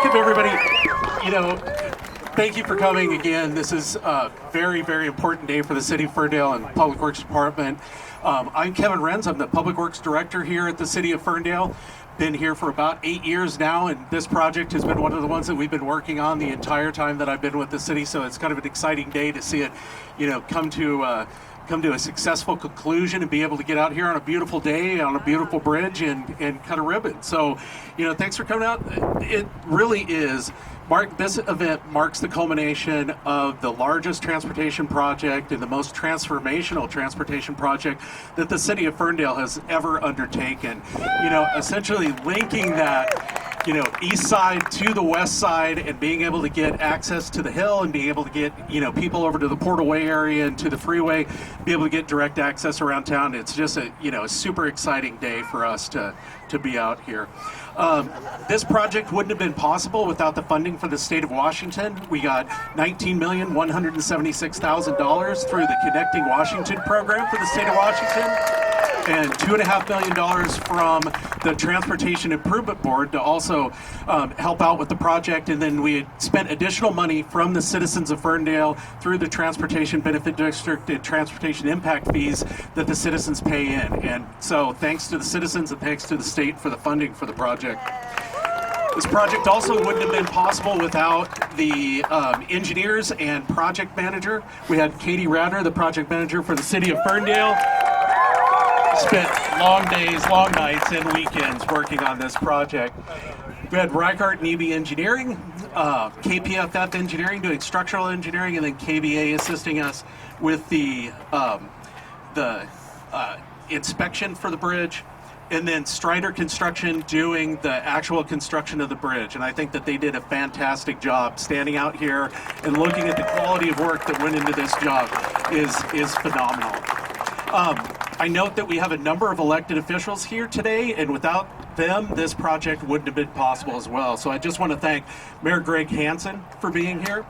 welcome everybody. Thank you for coming again. This is a very, very important day for the City of Ferndale and Public Works Department. I'm Kevin Renz. I'm the Public Works Director here at the City of Ferndale. Been here for about 8 years now, and this project has been one of the ones that we've been working on the entire time that I've been with the city. So it's kind of an exciting day to see it, come to a successful conclusion and be able to get out here on a beautiful day on a beautiful bridge and cut a ribbon. So, thanks for coming out. It really is. This event marks the culmination of the largest transportation project and the most transformational transportation project that the city of Ferndale has ever undertaken. Essentially linking that east side to the west side and being able to get access to the hill and being able to get people over to the Portalway area and to the freeway, be able to get direct access around town. It's just a super exciting day for us to be out here. This project wouldn't have been possible without the funding for the state of Washington. We got $19,176,000 through the Connecting Washington program for the state of Washington, and $2.5 million from the Transportation Improvement Board to also help out with the project. And then we had spent additional money from the citizens of Ferndale through the Transportation Benefit District and Transportation Impact fees that the citizens pay in. And so thanks to the citizens and thanks to the state for the funding for the project. This project also wouldn't have been possible without the engineers and project manager. We had Katie Ratter, the project manager for the city of Ferndale. Spent long days, long nights, and weekends working on this project. We had Reichart and EB Engineering, KPFF Engineering doing structural engineering, and then KBA assisting us with the inspection for the bridge, and then Strider Construction doing the actual construction of the bridge. And I think that they did a fantastic job. Standing out here and looking at the quality of work that went into this job is phenomenal. I note that we have a number of elected officials here today, and without them, this project wouldn't have been possible as well. So I just want to thank Mayor Greg Hansen for being here.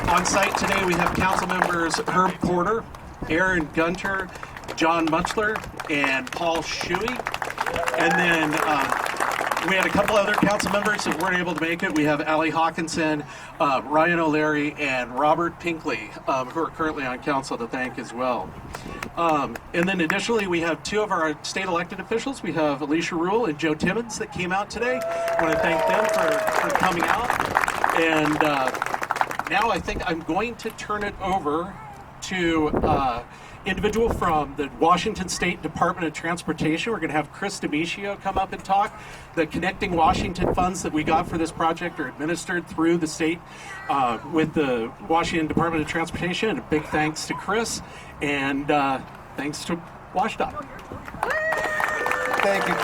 On site today, we have council members Herb Porter, Aaron Gunter, John Muchler, and Paul Shuey. And then we had a couple other council members that weren't able to make it. We have Allie Hawkinson, Ryan O'Leary, and Robert Pinkley, who are currently on council, to thank as well. And then additionally, we have two of our state elected officials. We have Alicia Rule and Joe Timmons that came out today. I want to thank them for coming out. And now I think I'm going to turn it over to individual from the Washington State Department of Transportation. We're going to have Chris D'Amicio come up and talk. The Connecting Washington funds that we got for this project are administered through the state with the Washington Department of Transportation. And a big thanks to Chris, and thanks to WashDOT. Thank you,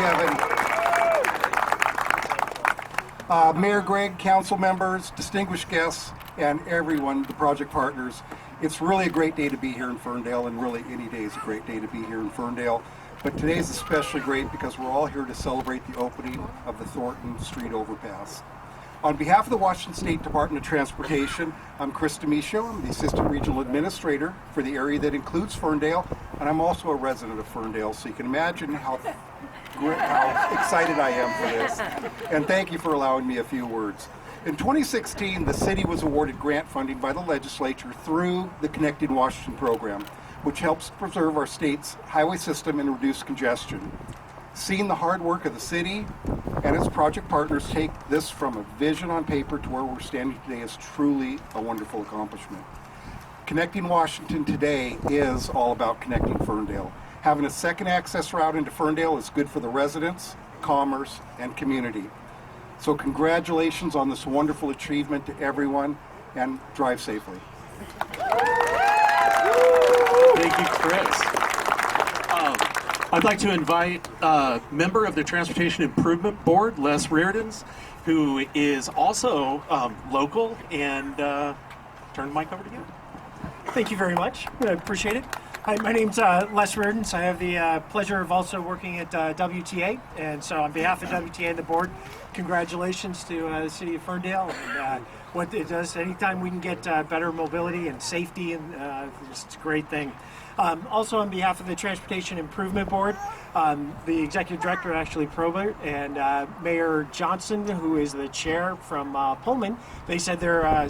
Kevin. Mayor Greg, council members, distinguished guests, and everyone, the project partners. It's really a great day to be here in Ferndale, and really any day is a great day to be here in Ferndale. But today is especially great because we're all here to celebrate the opening of the Thornton Street Overpass. On behalf of the Washington State Department of Transportation, I'm Chris D'Amicio. I'm the Assistant Regional Administrator for the area that includes Ferndale, and I'm also a resident of Ferndale, so you can imagine how excited I am for this. And thank you for allowing me a few words. In 2016, the city was awarded grant funding by the legislature through the Connecting Washington program, which helps preserve our state's highway system and reduce congestion. Seeing the hard work of the city and its project partners take this from a vision on paper to where we're standing today is truly a wonderful accomplishment. Connecting Washington today is all about connecting Ferndale. Having a second access route into Ferndale is good for the residents, commerce, and community. So congratulations on this wonderful achievement to everyone, and drive safely. Thank you, Chris. I'd like to invite a member of the Transportation Improvement Board, Les Reardons, who is also local, and turn the mic over to you. Thank you very much. I appreciate it. Hi, my name's Les Reardons. I have the pleasure of also working at WTA, and so on behalf of WTA and the board, congratulations to the City of Ferndale. And what it does. Anytime we can get better mobility and safety, and it's a great thing. Also, on behalf of the Transportation Improvement Board, the Executive Director, Ashley Probert, and Mayor Johnson, who is the chair from Pullman, they said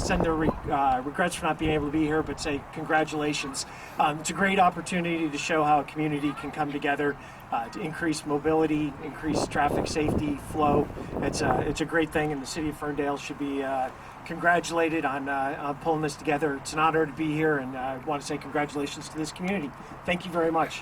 send their regrets for not being able to be here, but say congratulations. It's a great opportunity to show how a community can come together to increase mobility, increase traffic safety, flow. It's a great thing, and the city of Ferndale should be congratulated on pulling this together. It's an honor to be here, and I want to say congratulations to this community. Thank you very much.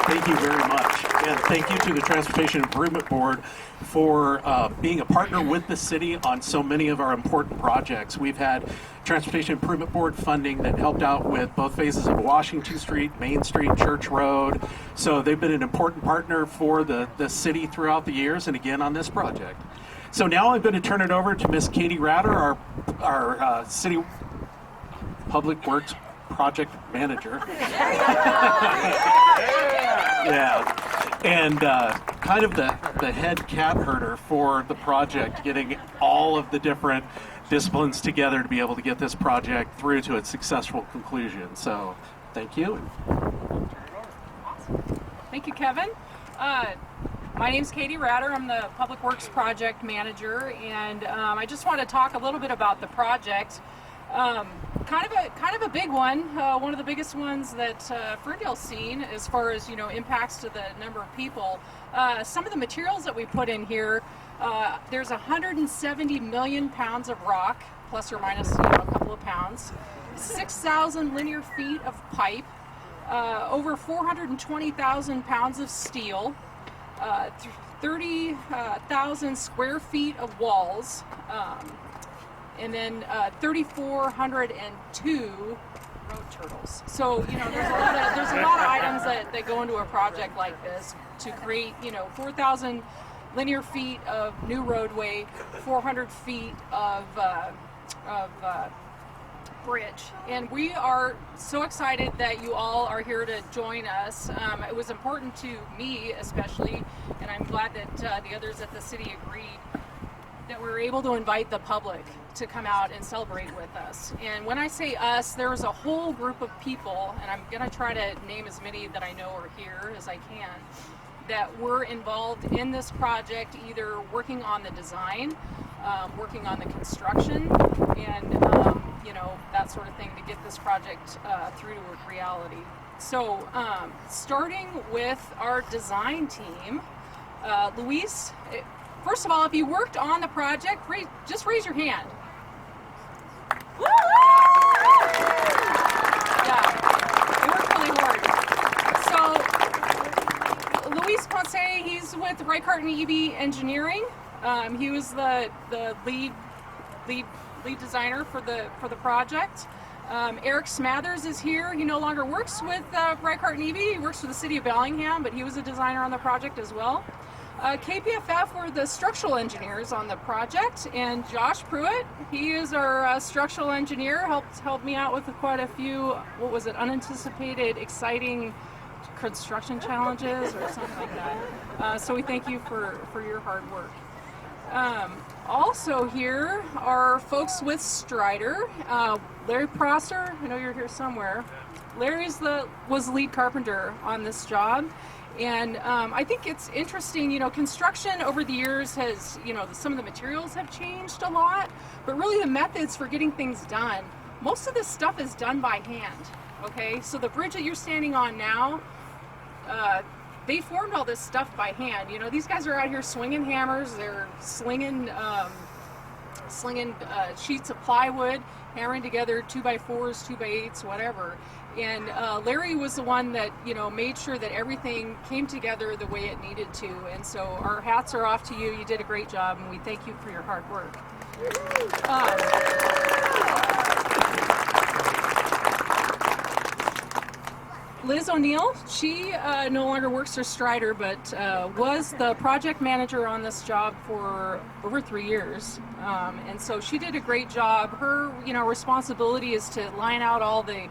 Thank you very much. And thank you to the Transportation Improvement Board for being a partner with the city on so many of our important projects. We've had Transportation Improvement Board funding that helped out with both phases of Washington Street, Main Street, Church Road. So they've been an important partner for the city throughout the years, and again on this project. So now I'm going to turn it over to Miss Katie Ratter, our City Public Works Project Manager. Yeah, and kind of the head cat herder for the project, getting all of the different disciplines together to be able to get this project through to its successful conclusion. So thank you. Thank you, Kevin. My name's Katie Ratter. I'm the Public Works Project Manager, and I just want to talk a little bit about the project. Kind of a big one. One of the biggest ones that Ferndale's seen as far as impacts to the number of people. Some of the materials that we put in here. There's 170 million pounds of rock, plus or minus a couple of pounds. 6,000 linear feet of pipe. Over 420,000 pounds of steel. 30,000 square feet of walls, and then 3,402 road turtles. So there's a lot of items that go into a project like this to create 4,000 linear feet of new roadway, 400 feet of bridge, and we are so excited that you all are here to join us. It was important to me especially, and I'm glad that the others at the city agreed that we were able to invite the public to come out and celebrate with us. And when I say us, there was a whole group of people, and I'm going to try to name as many that I know are here as I can, that were involved in this project, either working on the design, working on the construction, and that sort of thing to get this project through to reality. So starting with our design team, Luis, first of all, if you worked on the project, just raise your hand. Yeah, you worked really hard. So Luis Ponce, he's with Reichart and Eby Engineering. He was the lead designer for the project. Eric Smathers is here. He no longer works with Reichart and Eby. He works for the city of Bellingham, but he was a designer on the project as well. KPFF were the structural engineers on the project, and Josh Pruitt, he is our structural engineer, helped me out with quite a few, unanticipated, exciting construction challenges or something like that. So we thank you for your hard work. Also here are folks with Strider. Larry Prosser, I know you're here somewhere. Larry was lead carpenter on this job. And I think it's interesting, construction over the years has, some of the materials have changed a lot, but really the methods for getting things done, most of this stuff is done by hand, okay? So the bridge that you're standing on now, they formed all this stuff by hand. These guys are out here swinging hammers, they're slinging sheets of plywood, hammering together 2x4s, 2x8s, whatever. And Larry was the one that, made sure that everything came together the way it needed to. And so our hats are off to you. You did a great job, and we thank you for your hard work. Liz O'Neill, she no longer works for Strider, but was the project manager on this job for over 3 years. And so she did a great job. Her, responsibility is to line out all the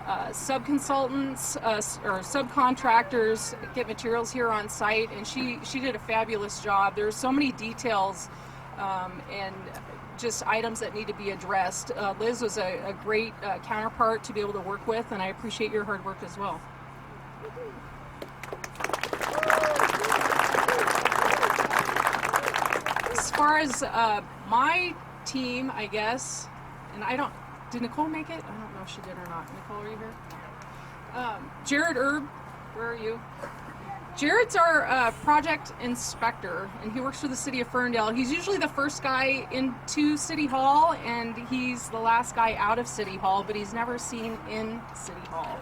subconsultants or subcontractors, get materials here on site, and she did a fabulous job. There's so many details and just items that need to be addressed. Liz was a great counterpart to be able to work with, and I appreciate your hard work as well. As far as my team, I guess, and did Nicole make it? I don't know if she did or not. Nicole, are you here? Jared Erb, where are you? Jared's our project inspector, and he works for the city of Ferndale. He's usually the first guy into City Hall, and he's the last guy out of City Hall, but he's never seen in City Hall.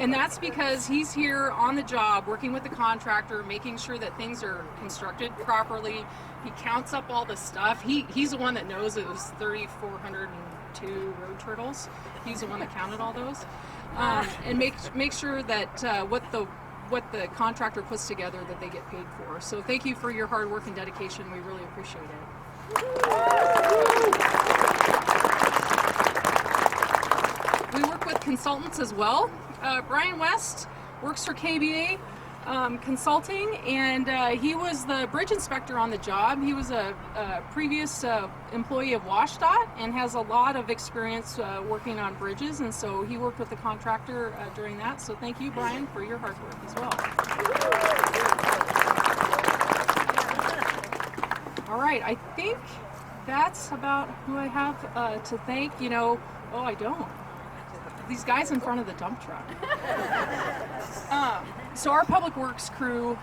And that's because he's here on the job, working with the contractor, making sure that things are constructed properly. He counts up all the stuff. He's the one that knows it was 3,402 road turtles. He's the one that counted all those. And make sure that what the contractor puts together that they get paid for. So thank you for your hard work and dedication. We really appreciate it. We work with consultants as well. Brian West works for KBA Consulting, and he was the bridge inspector on the job. He was a previous employee of WashDOT and has a lot of experience working on bridges, and so he worked with the contractor during that. So thank you, Brian, for your hard work as well. All right, I think that's about who I have to thank. I don't. These guys in front of the dump truck. So our public works crew,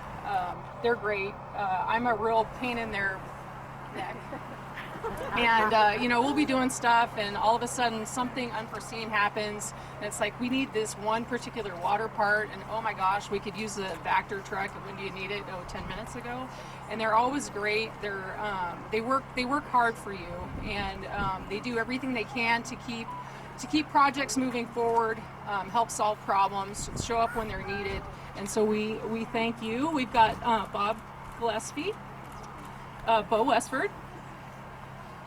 they're great. I'm a real pain in their neck. And, we'll be doing stuff, and all of a sudden something unforeseen happens, and it's like, we need this one particular water part, and oh my gosh, we could use the Vector truck, and when do you need it? 10 minutes ago. And they're always great. They work hard for you, and they do everything they can to keep projects moving forward, help solve problems, show up when they're needed. And so we thank you. We've got Bob Gillespie, Bo Westford,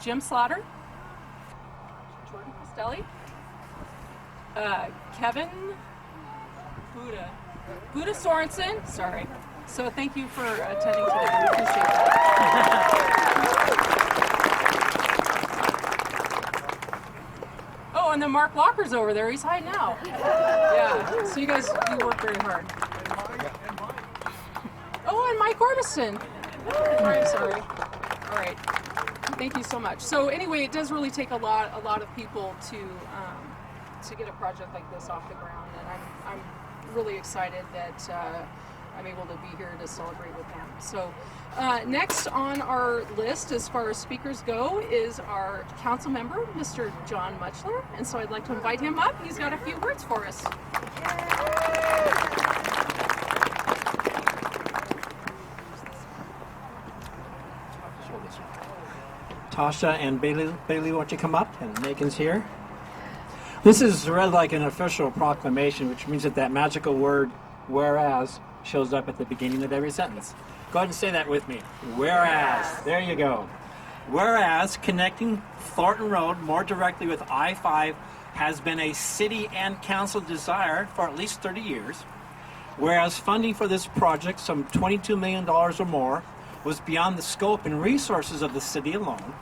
Jim Slaughter, Jordan Costelli, Kevin Buddha Sorensen. Sorry. So thank you for attending today. We appreciate that. Oh, and then Mark Walker's over there. He's hiding out. Yeah. So you work very hard. Oh, and Mike Orbison. I'm sorry. All right. Thank you so much. So anyway, it does really take a lot of people to get a project like this off the ground, and I'm really excited that I'm able to be here to celebrate with them. So next on our list, as far as speakers go, is our council member, Mr. John Muchler, and so I'd like to invite him up. He's got a few words for us. Tasha and Bailey, why don't you come up? And Megan's here. This is read like an official proclamation, which means that magical word, whereas, shows up at the beginning of every sentence. Go ahead and say that with me. Whereas. There you go. Whereas connecting Thornton Road more directly with I-5 has been a city and council desire for at least 30 years. Whereas funding for this project, some $22 million or more, was beyond the scope and resources of the city alone.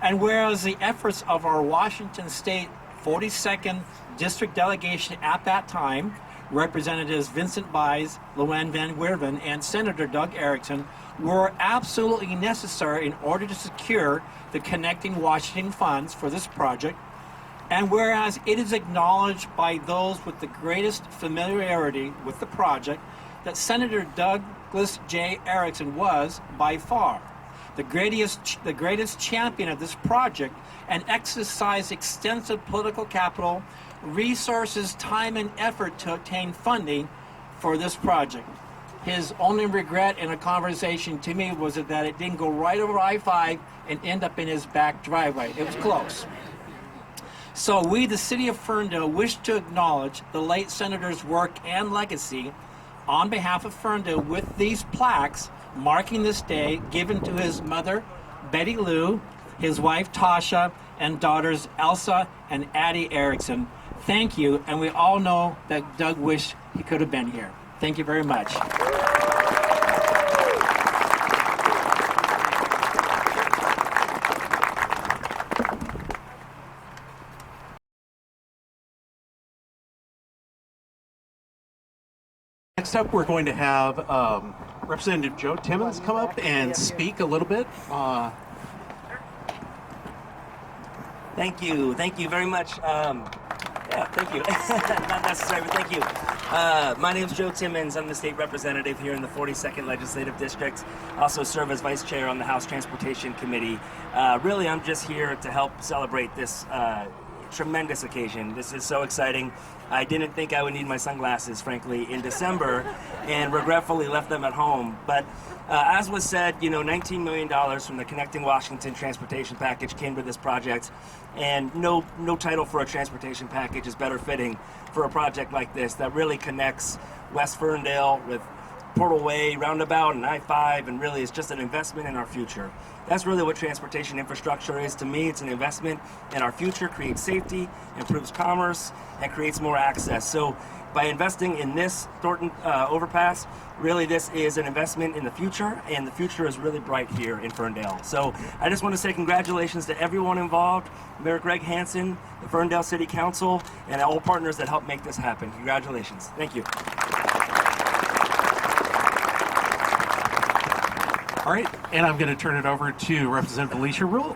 And whereas the efforts of our Washington State 42nd District Delegation at that time, Representatives Vincent Bies, Luann Van Weerven, and Senator Doug Erickson, were absolutely necessary in order to secure the Connecting Washington funds for this project. And whereas it is acknowledged by those with the greatest familiarity with the project that Senator Douglas J. Erickson was, by far, the greatest champion of this project and exercised extensive political capital, resources, time, and effort to obtain funding for this project. His only regret in a conversation to me was that it didn't go right over I-5 and end up in his back driveway. It was close. So we, the city of Ferndale, wish to acknowledge the late senator's work and legacy on behalf of Ferndale with these plaques marking this day given to his mother, Betty Lou, his wife, Tasha, and daughters, Elsa and Addie Erickson. Thank you, and we all know that Doug wished he could have been here. Thank you very much. Next up, we're going to have Representative Joe Timmons come up and speak a little bit. Thank you very much. Yeah, thank you. Not necessary, but thank you. My name is Joe Timmons. I'm the state representative here in the 42nd Legislative District. Also serve as vice chair on the House Transportation Committee. Really, I'm just here to help celebrate this tremendous occasion. This is so exciting. I didn't think I would need my sunglasses, frankly, in December, and regretfully left them at home. But as was said, $19 million from the Connecting Washington Transportation Package came to this project, and no title for a transportation package is better fitting for a project like this that really connects West Ferndale with Portal Way, Roundabout, and I-5, and really is just an investment in our future. That's really what transportation infrastructure is to me. It's an investment in our future, creates safety, improves commerce, and creates more access. So by investing in this Thornton Overpass, really this is an investment in the future, and the future is really bright here in Ferndale. So I just want to say congratulations to everyone involved, Mayor Greg Hansen, the Ferndale City Council, and all partners that helped make this happen. Congratulations. Thank you. All right, and I'm going to turn it over to Representative Alicia Rule.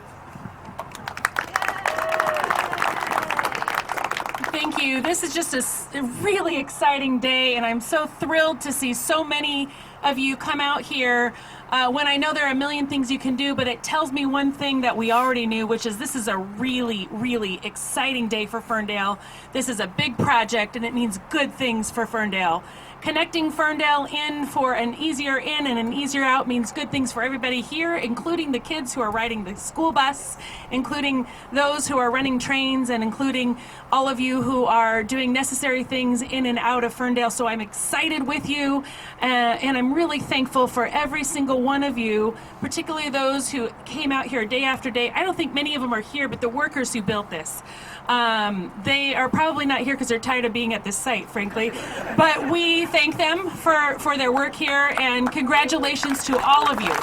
Thank you. This is just a really exciting day, and I'm so thrilled to see so many of you come out here when I know there are a million things you can do, but it tells me one thing that we already knew, which is this is a really, really exciting day for Ferndale. This is a big project, and it means good things for Ferndale. Connecting Ferndale in for an easier in and an easier out means good things for everybody here, including the kids who are riding the school bus, including those who are running trains, and including all of you who are doing necessary things in and out of Ferndale. So I'm excited with you, and I'm really thankful for every single one of you, particularly those who came out here day after day. I don't think many of them are here, but the workers who built this. They are probably not here because they're tired of being at this site, frankly. But we thank them for their work here, and congratulations to all of you.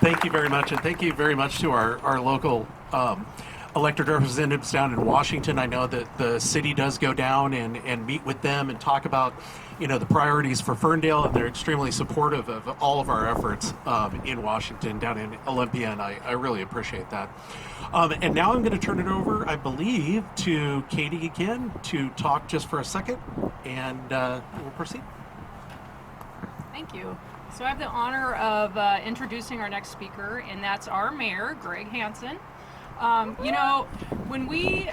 Thank you very much, and thank you very much to our local elected representatives down in Washington. I know that the city does go down and meet with them and talk about the priorities for Ferndale, and they're extremely supportive of all of our efforts in Washington, down in Olympia, and I really appreciate that. And now I'm going to turn it over, I believe, to Katie again to talk just for a second, and we'll proceed. Thank you. So I have the honor of introducing our next speaker, and that's our mayor, Greg Hansen. When we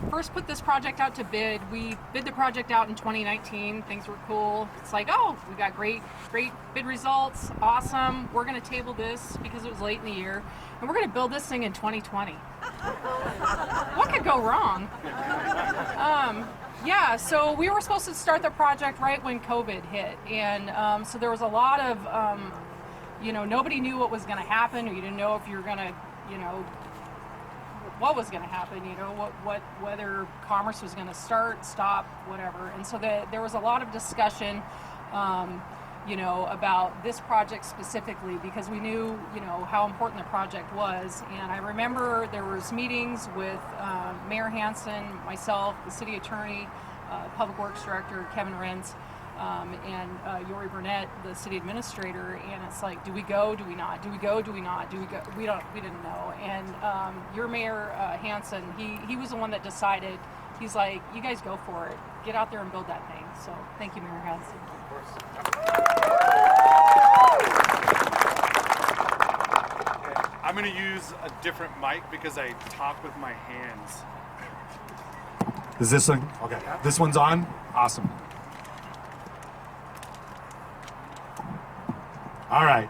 first put this project out to bid, we bid the project out in 2019. Things were cool. It's like, oh, we got great bid results. Awesome. We're going to table this because it was late in the year, and we're going to build this thing in 2020. What could go wrong? Yeah, so we were supposed to start the project right when COVID hit, and so there was a lot of, nobody knew what was going to happen, or you didn't know if you were going to, what was going to happen, whether commerce was going to stop, whatever. And so there was a lot of discussion, about this project specifically, because we knew, how important the project was. And I remember there was meetings with Mayor Hansen, myself, the city attorney, Public Works Director Kevin Renz, and Yori Burnett, the city administrator, and it's like, do we go, do we not? Do we go, do we not? Do we go? We didn't know. And your Mayor Hansen, he was the one that decided. He's like, you guys go for it. Get out there and build that thing. So thank you, Mayor Hansen. Of course. I'm going to use a different mic because I talk with my hands. Is this one? Okay. This one's on? Awesome. All right.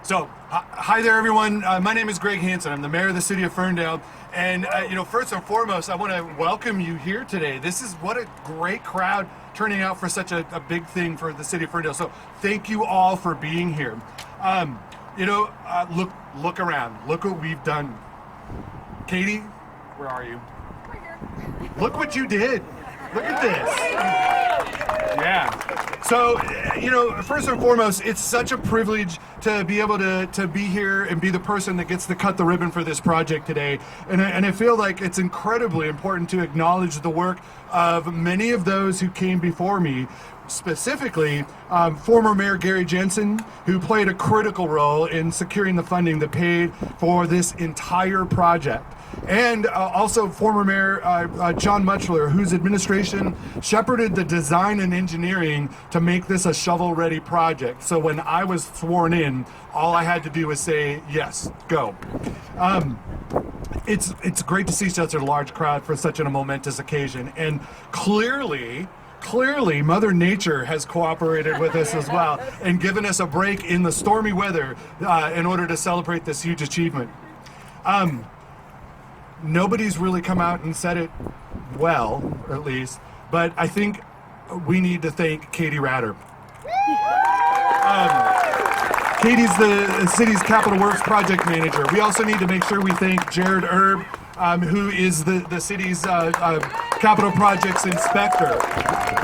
So, hi there, everyone. My name is Greg Hansen. I'm the mayor of the city of Ferndale. And, first and foremost, I want to welcome you here today. This is what a great crowd turning out for such a big thing for the city of Ferndale. So, thank you all for being here. Look around. Look what we've done. Katie, where are you? Right here. Look what you did. Look at this. Yeah. So, first and foremost, it's such a privilege to be able to be here and be the person that gets to cut the ribbon for this project today. And I feel like it's incredibly important to acknowledge the work of many of those who came before me. Specifically, former Mayor Gary Jensen, who played a critical role in securing the funding that paid for this entire project. And also former Mayor John Mutchler, whose administration shepherded the design and engineering to make this a shovel-ready project. So when I was sworn in, all I had to do was say, yes, go. It's great to see such a large crowd for such a momentous occasion. And clearly, Mother Nature has cooperated with us as well and given us a break in the stormy weather in order to celebrate this huge achievement. Nobody's really come out and said it well, at least, but I think we need to thank Katie Ratter. Katie's the city's capital works project manager. We also need to make sure we thank Jared Erb, who is the city's capital projects inspector.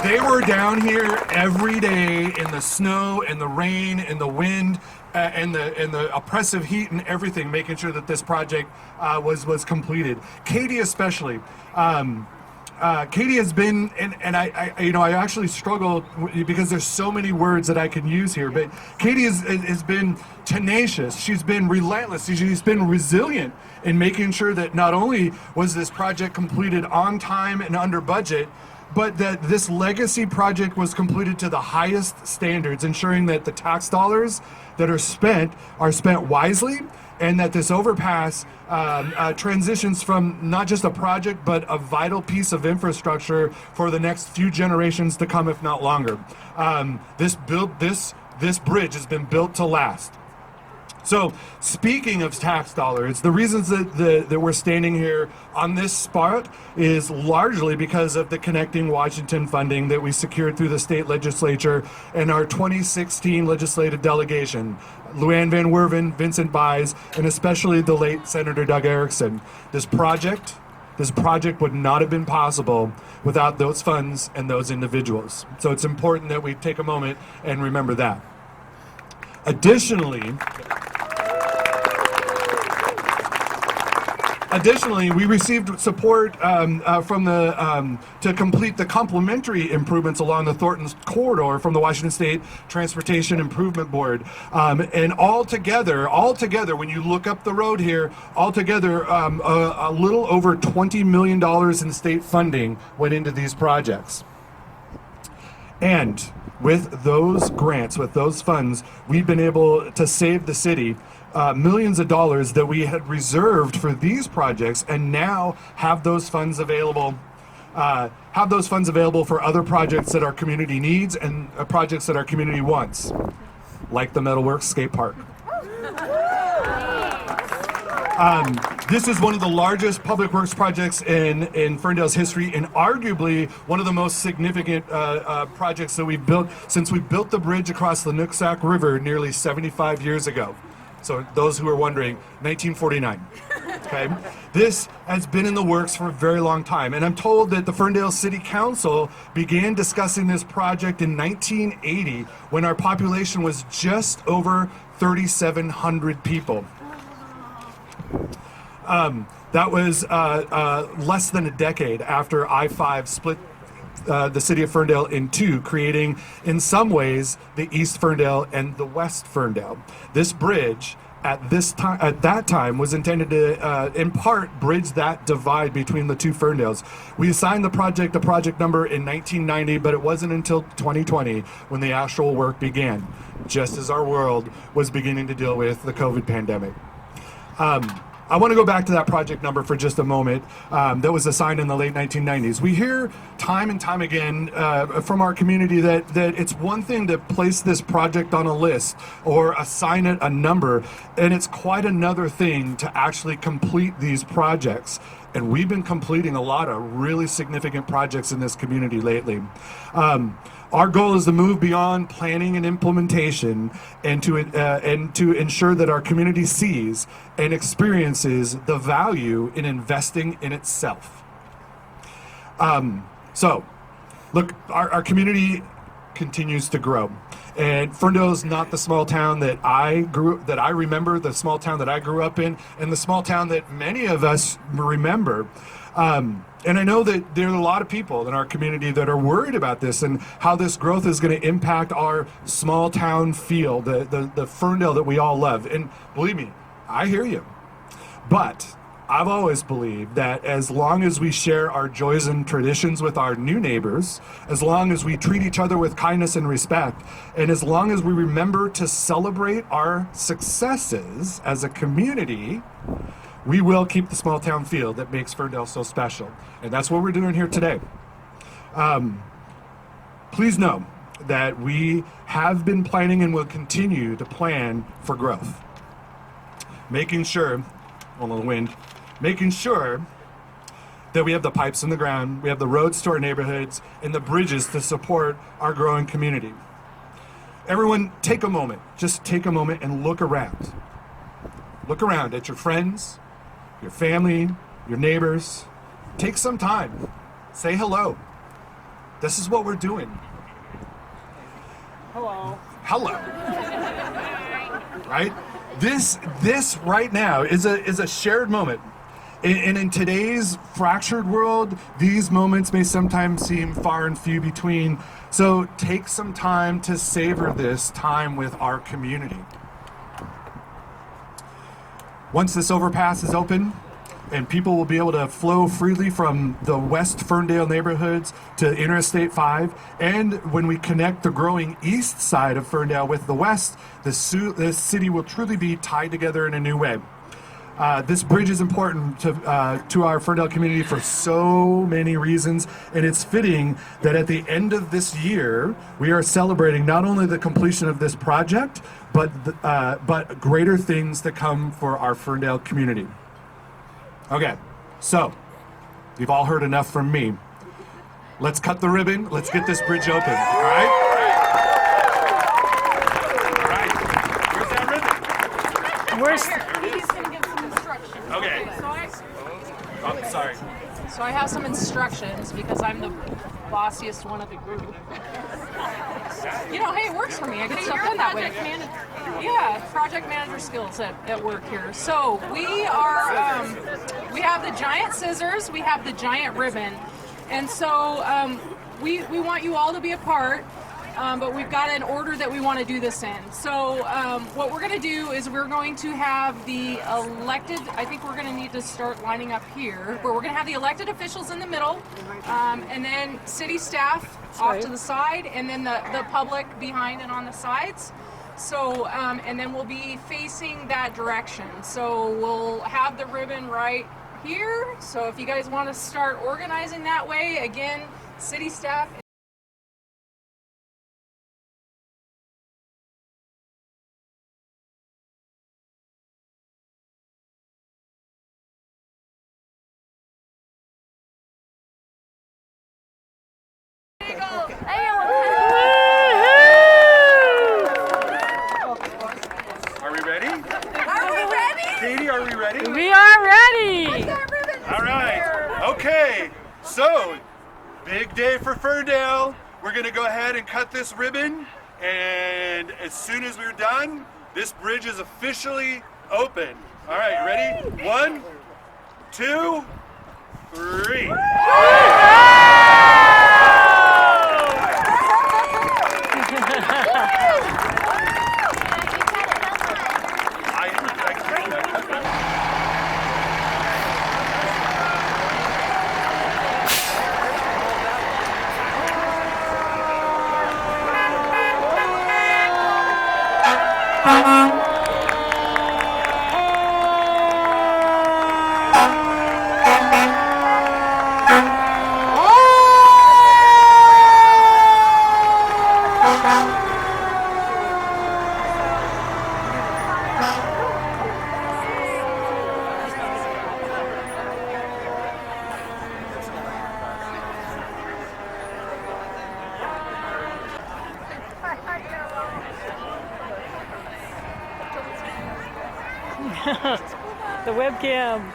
They were down here every day in the snow and the rain and the wind and the oppressive heat and everything, making sure that this project was completed. Katie especially. Katie has been, and I actually struggle because there's so many words that I can use here, but Katie has been tenacious. She's been relentless. She's been resilient in making sure that not only was this project completed on time and under budget, but that this legacy project was completed to the highest standards, ensuring that the tax dollars that are spent wisely, and that this overpass transitions from not just a project, but a vital piece of infrastructure for the next few generations to come, if not longer. This bridge has been built to last. So, speaking of tax dollars, the reasons that we're standing here on this spot is largely because of the Connecting Washington funding that we secured through the state legislature and our 2016 legislative delegation. Luann Van Werven, Vincent Bies, and especially the late Senator Doug Erickson. This project would not have been possible without those funds and those individuals. So it's important that we take a moment and remember that. Additionally, we received support from to complete the complementary improvements along the Thornton corridor from the Washington State Transportation Improvement Board. And altogether, when you look up the road here, altogether, a little over $20 million in state funding went into these projects. And with those grants, with those funds, we've been able to save the city millions of dollars that we had reserved for these projects, and now have those funds available. For other projects that our community needs and projects that our community wants, like the Metalworks Skate Park. This is one of the largest public works projects in Ferndale's history, and arguably one of the most significant projects that we've built since we built the bridge across the Nooksack River nearly 75 years ago. So those who are wondering, 1949. Okay, this has been in the works for a very long time, and I'm told that the Ferndale City Council began discussing this project in 1980 when our population was just over 3,700 people. That was less than a decade after I-5 split the city of Ferndale in two, creating, in some ways, the East Ferndale and the West Ferndale. This bridge, at that time, was intended to, in part, bridge that divide between the two Ferndales. We assigned the project a project number in 1990, but it wasn't until 2020 when the actual work began, just as our world was beginning to deal with the COVID pandemic. I want to go back to that project number for just a moment that was assigned in the late 1990s. We hear time and time again from our community that it's one thing to place this project on a list or assign it a number, and it's quite another thing to actually complete these projects. And we've been completing a lot of really significant projects in this community lately. Our goal is to move beyond planning and implementation and to ensure that our community sees and experiences the value in investing in itself. So Look, our community continues to grow. And Ferndale is not the small town that I remember, the small town that I grew up in, and the small town that many of us remember. And I know that there are a lot of people in our community that are worried about this and how this growth is going to impact our small town feel, the Ferndale that we all love. And believe me, I hear you. But I've always believed that as long as we share our joys and traditions with our new neighbors, as long as we treat each other with kindness and respect, and as long as we remember to celebrate our successes as a community, we will keep the small town feel that makes Ferndale so special. And that's what we're doing here today. Please know that we have been planning and will continue to plan for growth. Making sure, a little wind, making sure that we have the pipes in the ground, we have the roads to our neighborhoods, and the bridges to support our growing community. Everyone, take a moment. Just take a moment and look around. Look around at your friends, your family, your neighbors. Take some time. Say hello. This is what we're doing. Hello. Hello. Right? This right now is a shared moment. And in today's fractured world, these moments may sometimes seem far and few between. So take some time to savor this time with our community. Once this overpass is open, and people will be able to flow freely from the West Ferndale neighborhoods to Interstate 5. And when we connect the growing east side of Ferndale with the west, this city will truly be tied together in a new way. This bridge is important to our Ferndale community for so many reasons, and it's fitting that at the end of this year, we are celebrating not only the completion of this project, but greater things to come for our Ferndale community. Okay, so you've all heard enough from me. Let's cut the ribbon. Let's get this bridge open. All right? All right. Where's that ribbon? He's going to give some instructions. Okay. Oh, sorry. So I have some instructions because I'm the bossiest one of the group. You know, hey, it works for me. I get stuff done that way. Yeah, project manager skills at work here. So we have the giant scissors, we have the giant ribbon, and so we want you all to be a part. But we've got an order that we want to do this in. So what we're going to do is we're going to have the elected, I think we're going to need to start lining up here, where we're going to have the elected officials in the middle, and then city staff off to the side, and then the public behind and on the sides. So, and then we'll be facing that direction. So we'll have the ribbon right here. So if you guys want to start organizing that way, again, city staff. Are we ready? Are we ready? Katie, are we ready? We are ready. All right. Okay. So, big day for Ferndale. We're going to go ahead and cut this ribbon. And as soon as we're done, this bridge is officially open. All right, ready? 1, 2, 3. The webcam.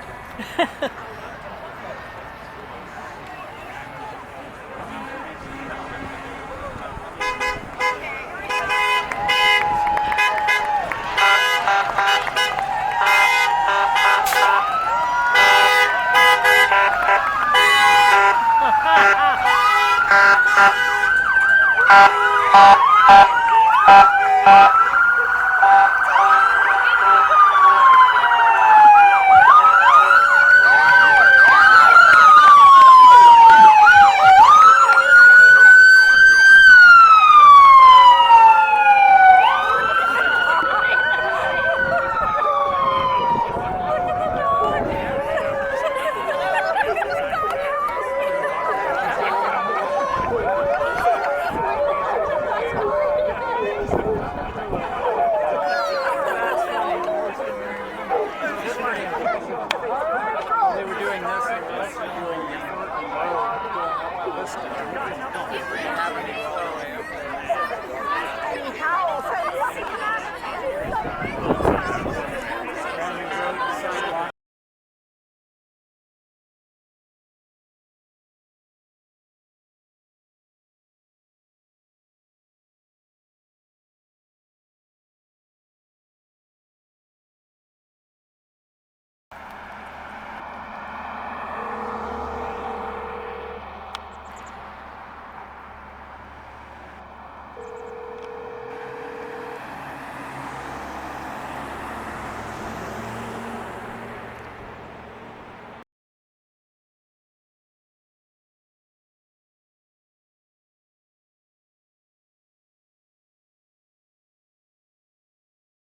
They were doing this, and they're actually doing the Thornton road going up this